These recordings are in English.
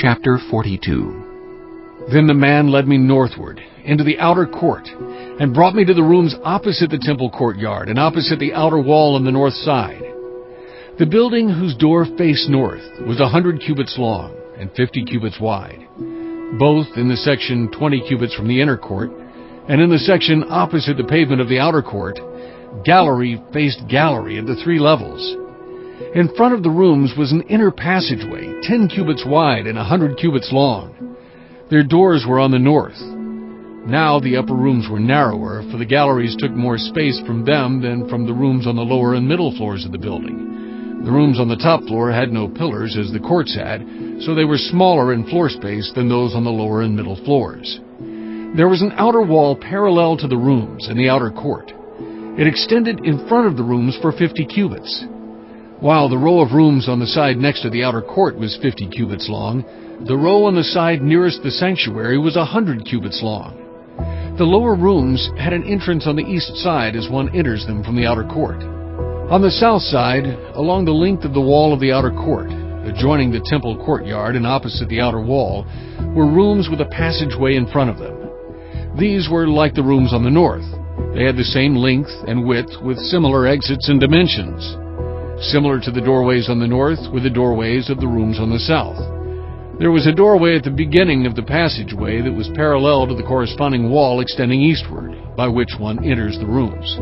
Chapter 42. Then the man led me northward, into the outer court, and brought me to the rooms opposite the temple courtyard and opposite the outer wall on the north side. The building whose door faced north was 100 cubits long and 50 cubits wide, both in the section 20 cubits from the inner court, and in the section opposite the pavement of the outer court, gallery faced gallery at the 3 levels. In front of the rooms was an inner passageway, 10 cubits wide and 100 cubits long. Their doors were on the north. Now the upper rooms were narrower, for the galleries took more space from them than from the rooms on the lower and middle floors of the building. The rooms on the top floor had no pillars, as the courts had, so they were smaller in floor space than those on the lower and middle floors. There was an outer wall parallel to the rooms in the outer court. It extended in front of the rooms for 50 cubits. While the row of rooms on the side next to the outer court was 50 cubits long, the row on the side nearest the sanctuary was 100 cubits long. The lower rooms had an entrance on the east side as one enters them from the outer court. On the south side, along the length of the wall of the outer court, adjoining the temple courtyard and opposite the outer wall, were rooms with a passageway in front of them. These were like the rooms on the north. They had the same length and width with similar exits and dimensions. Similar to the doorways on the north were the doorways of the rooms on the south. There was a doorway at the beginning of the passageway that was parallel to the corresponding wall extending eastward, by which one enters the rooms.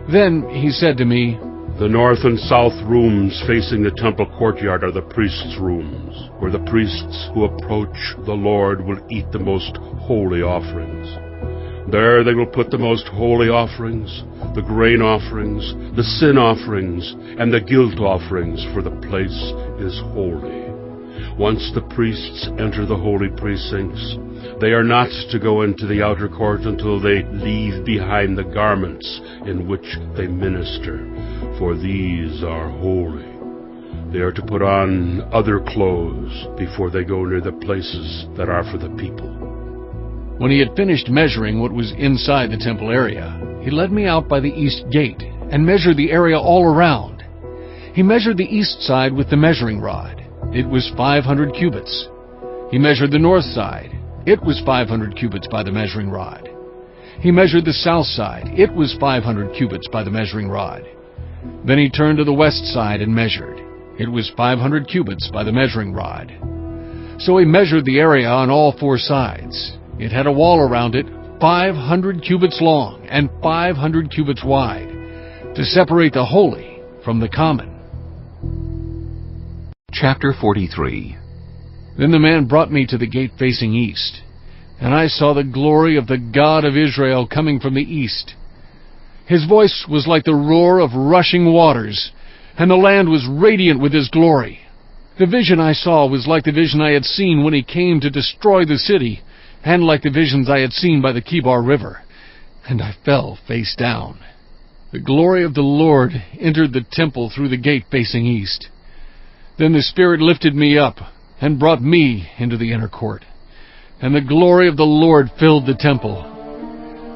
Then he said to me, "The north and south rooms facing the temple courtyard are the priests' rooms, where the priests who approach the Lord will eat the most holy offerings. There they will put the most holy offerings, the grain offerings, the sin offerings, and the guilt offerings, for the place is holy. Once the priests enter the holy precincts, they are not to go into the outer court until they leave behind the garments in which they minister, for these are holy. They are to put on other clothes before they go near the places that are for the people." When he had finished measuring what was inside the temple area, he led me out by the east gate and measured the area all around. He measured the east side with the measuring rod. It was 500 cubits. He measured the north side. It was 500 cubits by the measuring rod. He measured the south side. It was 500 cubits by the measuring rod. Then he turned to the west side and measured. It was 500 cubits by the measuring rod. So he measured the area on all 4 sides. It had a wall around it, 500 cubits long and 500 cubits wide, to separate the holy from the common. Chapter 43. Then the man brought me to the gate facing east, and I saw the glory of the God of Israel coming from the east. His voice was like the roar of rushing waters, and the land was radiant with his glory. The vision I saw was like the vision I had seen when he came to destroy the city, and like the visions I had seen by the Kibar River, and I fell face down. The glory of the Lord entered the temple through the gate facing east. Then the Spirit lifted me up and brought me into the inner court, and the glory of the Lord filled the temple.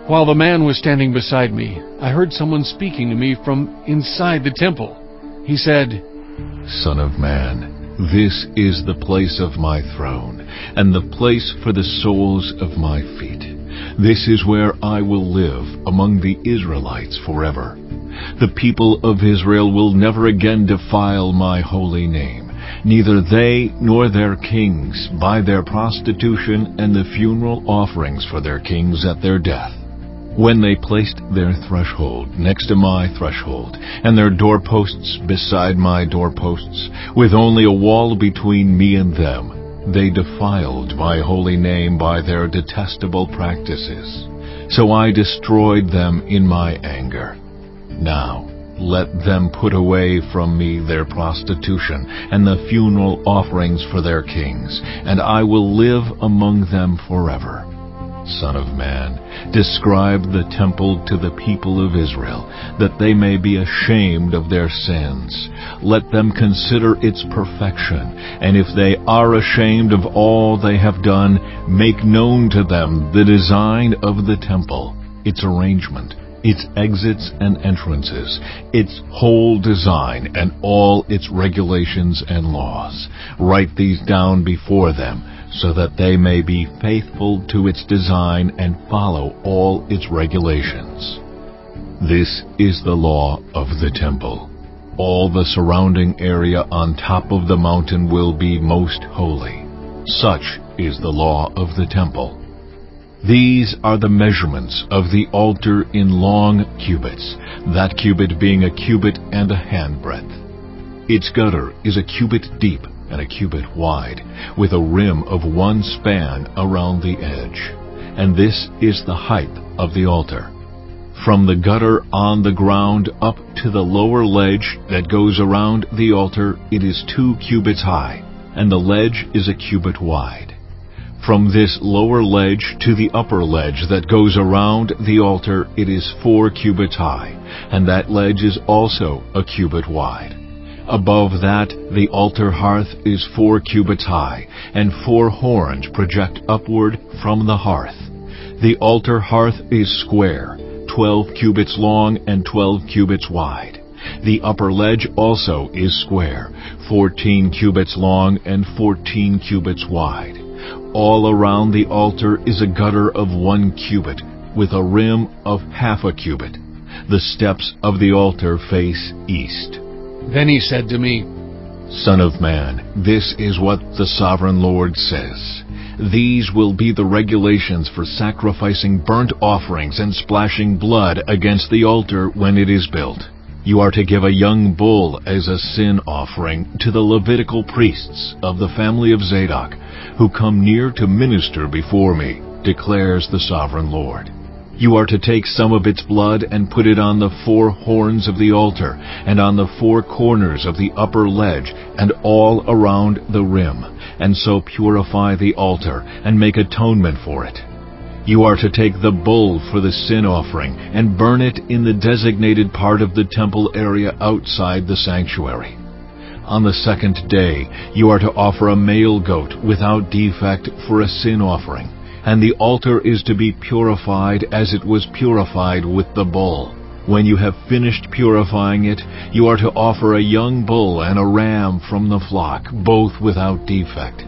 While the man was standing beside me, I heard someone speaking to me from inside the temple. He said, "Son of man, this is the place of my throne, and the place for the soles of my feet. This is where I will live among the Israelites forever. The people of Israel will never again defile my holy name, neither they nor their kings, by their prostitution and the funeral offerings for their kings at their death. When they placed their threshold next to my threshold, and their doorposts beside my doorposts, with only a wall between me and them, they defiled my holy name by their detestable practices. So I destroyed them in my anger. Now let them put away from me their prostitution and the funeral offerings for their kings, and I will live among them forever. Son of man, describe the temple to the people of Israel, that they may be ashamed of their sins. Let them consider its perfection, and if they are ashamed of all they have done, make known to them the design of the temple, its arrangement, its exits and entrances, its whole design, and all its regulations and laws. Write these down before them, so that they may be faithful to its design and follow all its regulations. This is the law of the temple. All the surrounding area on top of the mountain will be most holy. Such is the law of the temple. These are the measurements of the altar in long cubits, that cubit being a cubit and a handbreadth. Its gutter is a cubit deep and a cubit wide, with a rim of 1 span around the edge. And this is the height of the altar. From the gutter on the ground up to the lower ledge that goes around the altar, it is 2 cubits high, and the ledge is a cubit wide. From this lower ledge to the upper ledge that goes around the altar, it is 4 cubits high, and that ledge is also a cubit wide. Above that, the altar hearth is 4 cubits high, and 4 horns project upward from the hearth. The altar hearth is square, 12 cubits long and 12 cubits wide. The upper ledge also is square, 14 cubits long and 14 cubits wide. All around the altar is a gutter of 1 cubit, with a rim of half a cubit. The steps of the altar face east. Then he said to me, Son of man, this is what the Sovereign Lord says. These will be the regulations for sacrificing burnt offerings and splashing blood against the altar when it is built. You are to give a young bull as a sin offering to the Levitical priests of the family of Zadok, who come near to minister before me, declares the Sovereign Lord. You are to take some of its blood and put it on the 4 horns of the altar, and on the 4 corners of the upper ledge, and all around the rim, and so purify the altar, and make atonement for it. You are to take the bull for the sin offering, and burn it in the designated part of the temple area outside the sanctuary. On the 2nd day, you are to offer a male goat without defect for a sin offering, and the altar is to be purified as it was purified with the bull. When you have finished purifying it, you are to offer a young bull and a ram from the flock, both without defect.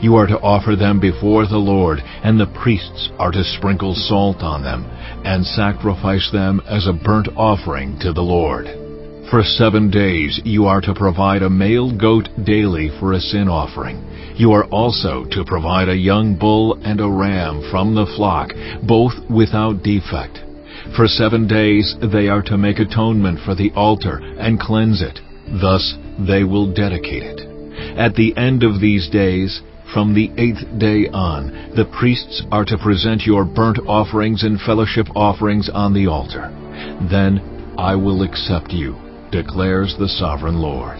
You are to offer them before the Lord, and the priests are to sprinkle salt on them, and sacrifice them as a burnt offering to the Lord. For 7 days you are to provide a male goat daily for a sin offering. You are also to provide a young bull and a ram from the flock, both without defect. For 7 days they are to make atonement for the altar and cleanse it. Thus they will dedicate it. At the end of these days, from the 8th day on, the priests are to present your burnt offerings and fellowship offerings on the altar. Then I will accept you, declares the Sovereign Lord.